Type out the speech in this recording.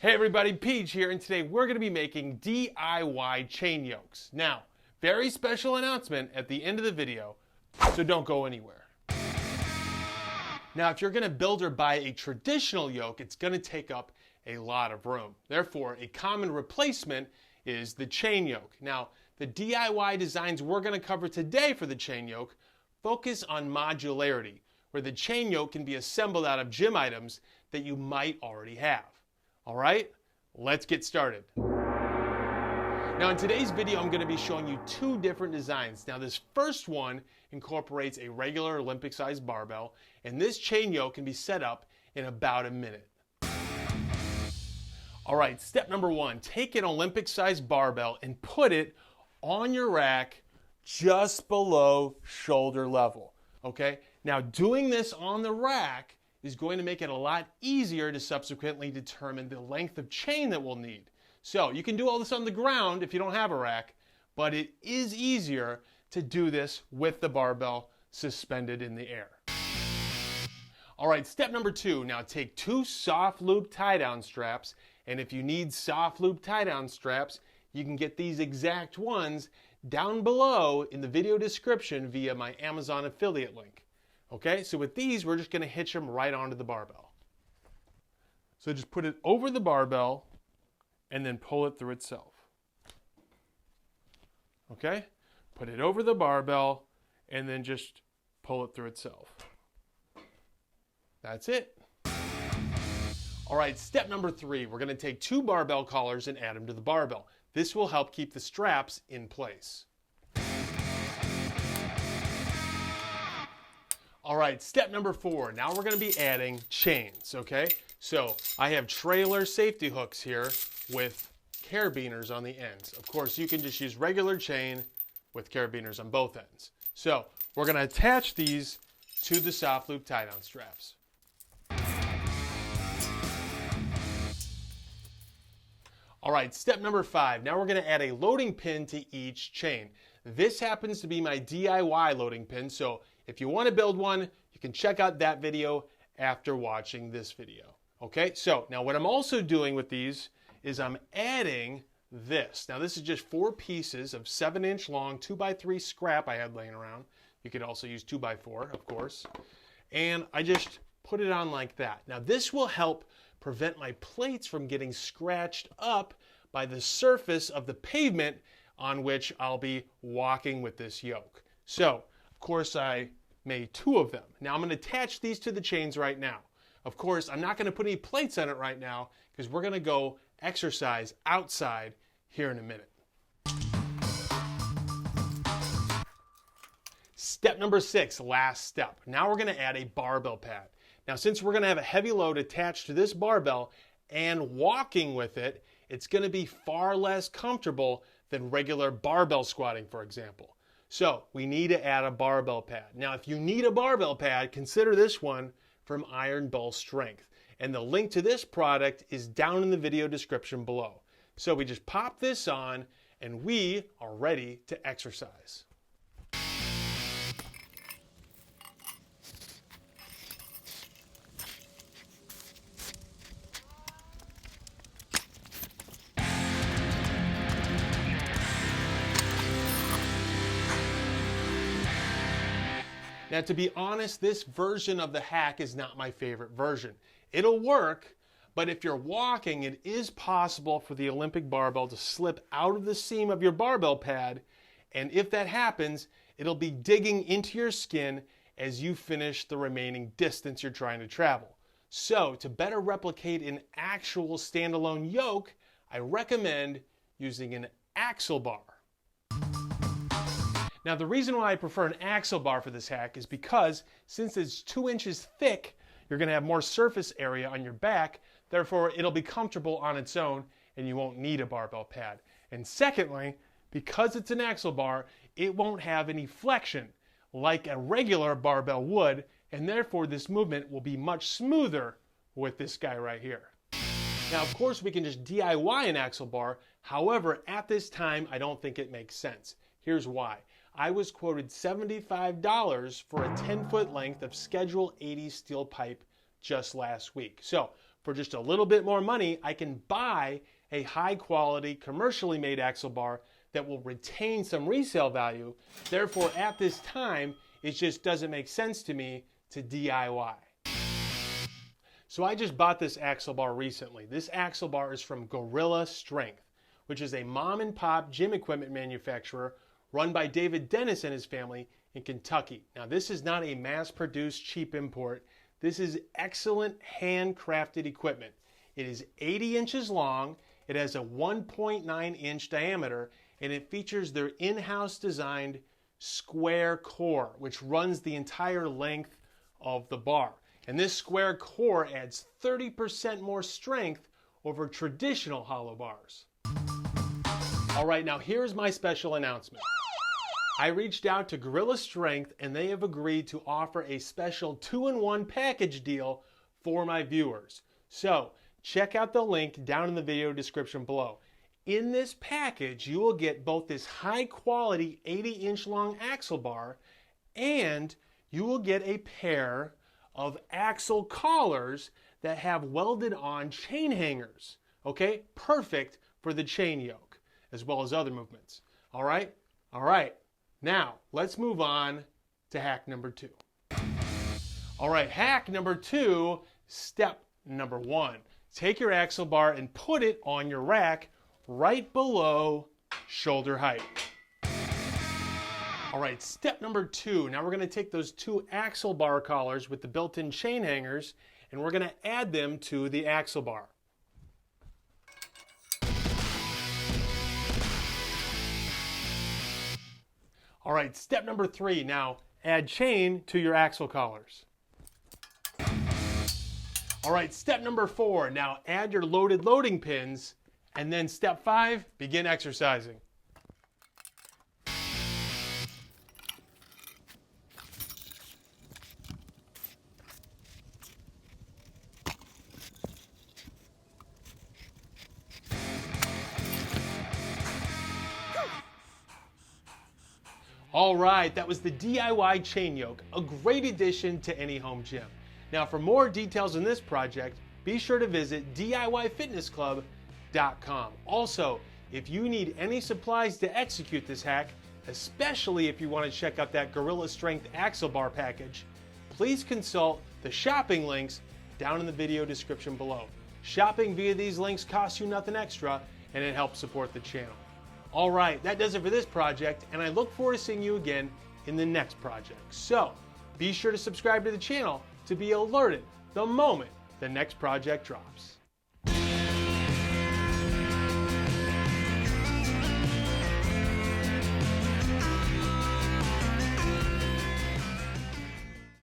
Hey everybody, Peach here, and today we're going to be making DIY chain yokes. Now, very special announcement at the end of the video, so don't go anywhere. Now, if you're going to build or buy a traditional yoke, it's going to take up a lot of room. Therefore, a common replacement is the chain yoke. Now, the DIY designs we're going to cover today for the chain yoke focus on modularity, where the chain yoke can be assembled out of gym items that you might already have. All right, let's get started. Now in today's video, I'm going to be showing you two different designs. Now this first one incorporates a regular Olympic-sized barbell, and this chain yoke can be set up in about a minute. All right, step number one, take an Olympic-sized barbell and put it on your rack just below shoulder level, okay? Now doing this on the rack is going to make it a lot easier to subsequently determine the length of chain that we'll need. So you can do all this on the ground if you don't have a rack, but it is easier to do this with the barbell suspended in the air. All right, step number two, now take two soft loop tie-down straps, and if you need soft loop tie-down straps, you can get these exact ones down below in the video description via my Amazon affiliate link. Okay, so with these, we're just going to hitch them right onto the barbell. So just put it over the barbell and then pull it through itself. Okay, put it over the barbell and then just pull it through itself. That's it. All right, step number three, we're going to take two barbell collars and add them to the barbell. This will help keep the straps in place. All right, step number four. Now we're going to be adding chains, okay? So I have trailer safety hooks here with carabiners on the ends. Of course, you can just use regular chain with carabiners on both ends. So we're going to attach these to the soft loop tie-down straps. All right, step number five. Now we're going to add a loading pin to each chain. This happens to be my DIY loading pin, so if you want to build one, you can check out that video after watching this video. Okay, so now what I'm also doing with these is I'm adding this. Now this is just 4 pieces of 7-inch long 2x3 scrap I had laying around. You could also use 2x4, of course. And I just put it on like that. Now this will help prevent my plates from getting scratched up by the surface of the pavement on which I'll be walking with this yoke. So, of course, I made 2 of them. Now I'm going to attach these to the chains right now. Of course, I'm not going to put any plates on it right now because we're going to go exercise outside here in a minute. Step number 6, last step. Now we're going to add a barbell pad. Now since we're going to have a heavy load attached to this barbell and walking with it, it's going to be far less comfortable than regular barbell squatting, for example. So we need to add a barbell pad. Now if you need a barbell pad, consider this one from Iron Bull Strength. And the link to this product is down in the video description below. So we just pop this on and we are ready to exercise. Now, to be honest, this version of the hack is not my favorite version. It'll work, but if you're walking, it is possible for the Olympic barbell to slip out of the seam of your barbell pad, and if that happens, it'll be digging into your skin as you finish the remaining distance you're trying to travel. So, to better replicate an actual standalone yoke, I recommend using an axle bar. Now the reason why I prefer an axle bar for this hack is because since it's 2 inches thick, you're going to have more surface area on your back, therefore it'll be comfortable on its own and you won't need a barbell pad. And secondly, because it's an axle bar, it won't have any flexion like a regular barbell would, and therefore this movement will be much smoother with this guy right here. Now of course we can just DIY an axle bar, however at this time I don't think it makes sense. Here's why. I was quoted $75 for a 10-foot length of Schedule 80 steel pipe just last week. So for just a little bit more money, I can buy a high quality, commercially made axle bar that will retain some resale value. Therefore, at this time, it just doesn't make sense to me to DIY. So I just bought this axle bar recently. This axle bar is from Gorilla Strength, which is a mom and pop gym equipment manufacturer run by David Dennis and his family in Kentucky. Now, this is not a mass-produced cheap import. This is excellent handcrafted equipment. It is 80 inches long, it has a 1.9 inch diameter, and it features their in-house designed square core, which runs the entire length of the bar. And this square core adds 30% more strength over traditional hollow bars. All right, now here's my special announcement. I reached out to Gorilla Strength and they have agreed to offer a special 2-in-1 package deal for my viewers. So check out the link down in the video description below. In this package, you will get both this high quality 80-inch long axle bar and you will get a pair of axle collars that have welded on chain hangers. Okay, perfect for the chain yoke as well as other movements. All right. Now let's move on to hack number 2. All right, hack number 2, step number 1. Take your axle bar and put it on your rack right below shoulder height. All right, step number 2. Now we're going to take those 2 axle bar collars with the built-in chain hangers and we're going to add them to the axle bar. All right, step number 3. Now add chain to your axle collars. All right, step number 4. Now add your loaded loading pins. And then step 5, begin exercising. All right, that was the DIY chain yoke, a great addition to any home gym. Now for more details on this project, be sure to visit DIYfitnessclub.com. Also, if you need any supplies to execute this hack, especially if you want to check out that Gorilla Strength axle bar package, please consult the shopping links down in the video description below. Shopping via these links costs you nothing extra and it helps support the channel. All right, that does it for this project, and I look forward to seeing you again in the next project. So be sure to subscribe to the channel to be alerted the moment the next project drops.